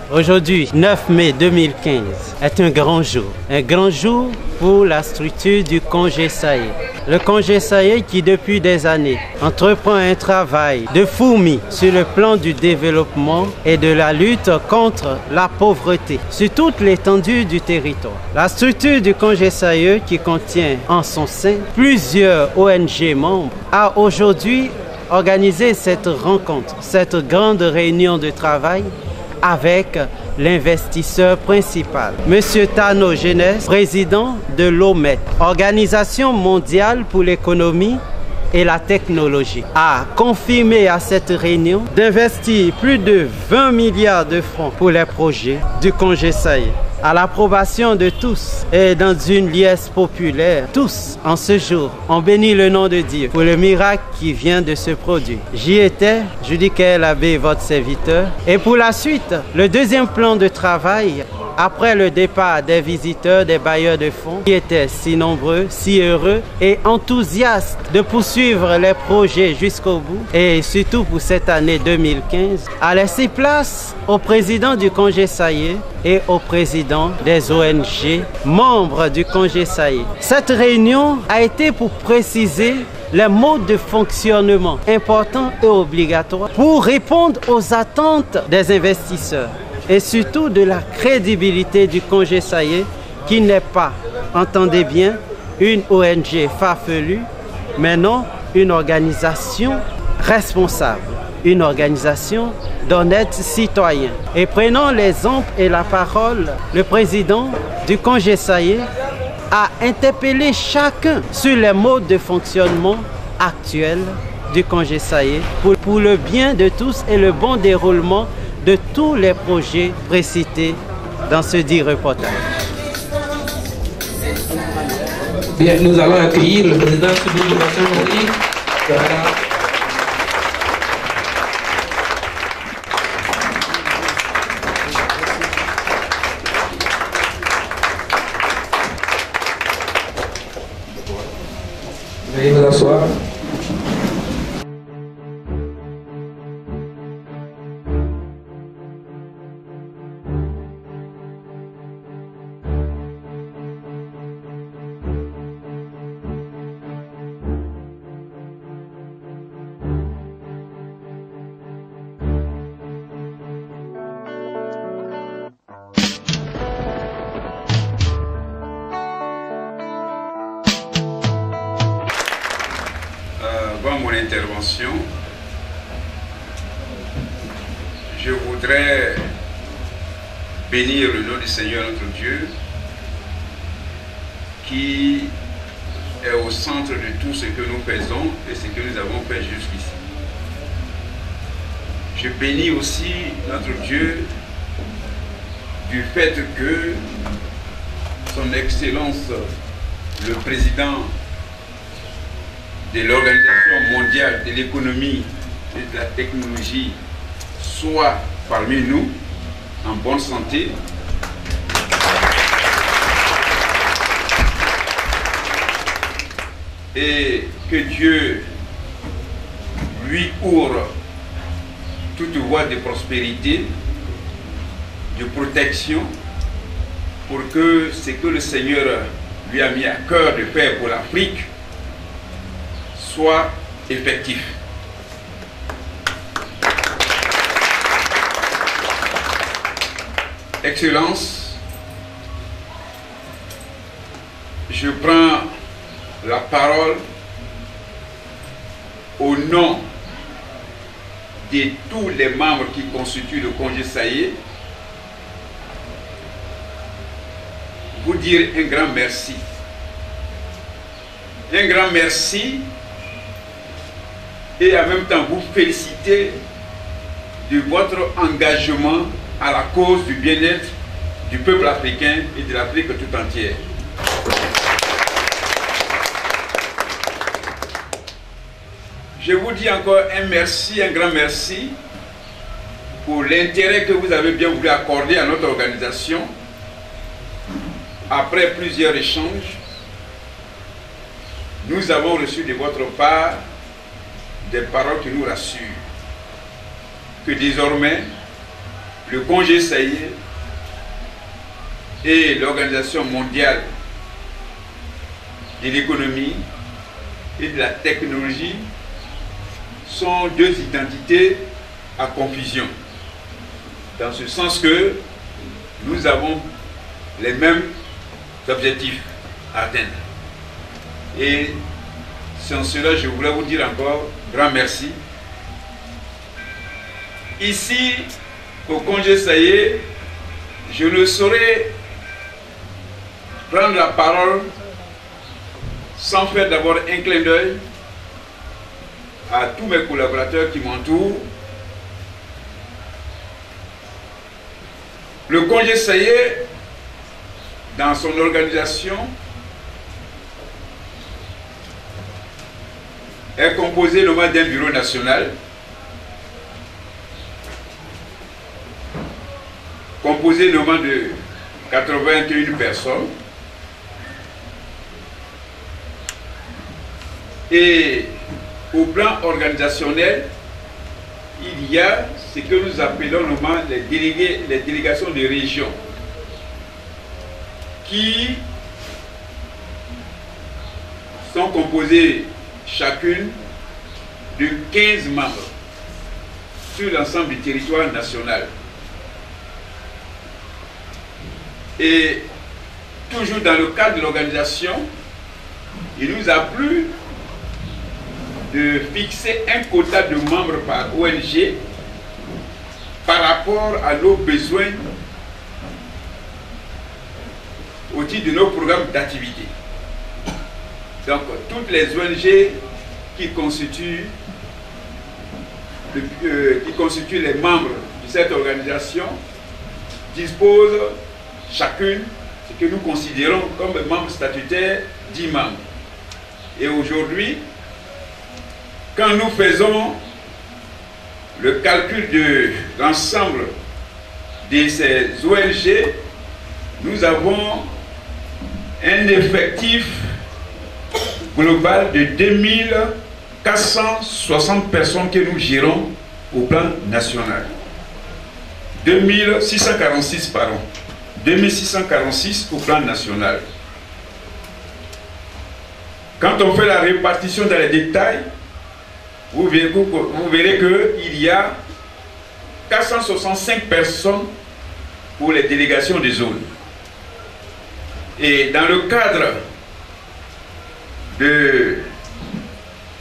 Aujourd'hui, 9 mai 2015, est un grand jour pour la structure du Congé Saye. Le Congé Saye qui depuis des années entreprend un travail de fourmi sur le plan du développement et de la lutte contre la pauvreté sur toute l'étendue du territoire. La structure du Congé Saye qui contient en son sein plusieurs ONG membres a aujourd'hui organisé cette rencontre, cette grande réunion de travail avec l'investisseur principal, M. Tano Genes, président de l'OMET, Organisation mondiale pour l'économie et la technologie, a confirmé à cette réunion d'investir plus de 20 milliards de francs pour les projets du Congé Saye. À l'approbation de tous et dans une liesse populaire, tous en ce jour ont béni le nom de Dieu pour le miracle qui vient de se produire. J'y étais, Judicaël Abbé, votre serviteur. Et pour la suite, le deuxième plan de travail, après le départ des visiteurs, des bailleurs de fonds, qui étaient si nombreux, si heureux et enthousiastes de poursuivre les projets jusqu'au bout, et surtout pour cette année 2015, a laissé place au président du Congé Saye et au président des ONG, membres du Congé Saye. Cette réunion a été pour préciser les modes de fonctionnement importants et obligatoires pour répondre aux attentes des investisseurs et surtout de la crédibilité du Congé Saye qui n'est pas, entendez bien, une ONG farfelue, mais non une organisation responsable, une organisation d'honnêtes citoyens. Et prenant l'exemple et la parole, le président du Congé Saye a interpellé chacun sur les modes de fonctionnement actuels du Congé Saye pour le bien de tous et le bon déroulement de tous les projets précités dans ce dit reportage. Bien, nous allons accueillir le président de l'Assemblée. Veuillez vous asseoir. Avant mon intervention, je voudrais bénir le nom du Seigneur notre Dieu qui est au centre de tout ce que nous faisons et ce que nous avons fait jusqu'ici. Je bénis aussi notre Dieu du fait que son Excellence, le Président de l'Organisation mondiale de l'économie et de la technologie soit parmi nous en bonne santé. Et que Dieu lui ouvre toute voie de prospérité, de protection, pour que ce que le Seigneur lui a mis à cœur de faire pour l'Afrique soit effectif. Excellence, je prends la parole au nom de tous les membres qui constituent le Congé Saye, vous dire un grand merci. Un grand merci et en même temps vous féliciter de votre engagement à la cause du bien-être du peuple africain et de l'Afrique tout entière. Je vous dis encore un merci, un grand merci pour l'intérêt que vous avez bien voulu accorder à notre organisation. Après plusieurs échanges, nous avons reçu de votre part des paroles qui nous rassurent que désormais le congé SAIE et l'Organisation mondiale de l'économie et de la technologie sont deux identités à confusion. Dans ce sens que nous avons les mêmes objectifs à atteindre. Et sans cela, je voulais vous dire encore grand merci. Ici, au congé SAIE, je ne saurais prendre la parole sans faire d'abord un clin d'œil à tous mes collaborateurs qui m'entourent. Le congé SAIE, dans son organisation, est composé notamment d'un bureau national, composé notamment de 81 personnes, et au plan organisationnel, il y a ce que nous appelons normalement les délégations de région, qui sont composées chacune de 15 membres sur l'ensemble du territoire national. Et toujours dans le cadre de l'organisation, il nous a plu de fixer un quota de membres par ONG par rapport à nos besoins au titre de nos programmes d'activité. Donc, toutes les ONG qui constituent les membres de cette organisation disposent chacune ce que nous considérons comme membres statutaires 10 membres. Et aujourd'hui, quand nous faisons le calcul de l'ensemble de ces ONG, nous avons un effectif global de 2460 personnes que nous gérons au plan national. 2646 par an. 2646 au plan national. Quand on fait la répartition dans les détails, vous verrez qu'il y a 465 personnes pour les délégations des zones. Et dans le cadre de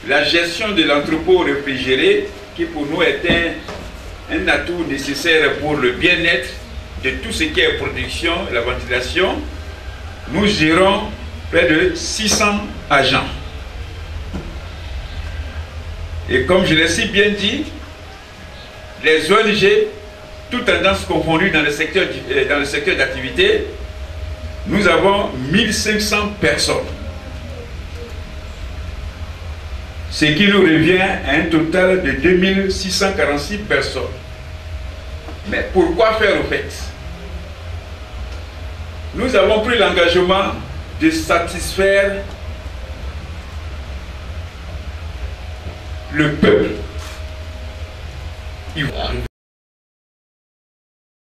la gestion de l'entrepôt réfrigéré, qui pour nous est un atout nécessaire pour le bien-être de tout ce qui est production, la ventilation, nous gérons près de 600 agents. Et comme je l'ai si bien dit, les ONG, toutes tendances confondues dans le secteur d'activité, nous avons 1500 personnes. Ce qui nous revient à un total de 2646 personnes. Mais pourquoi faire au fait? Nous avons pris l'engagement de satisfaire le peuple.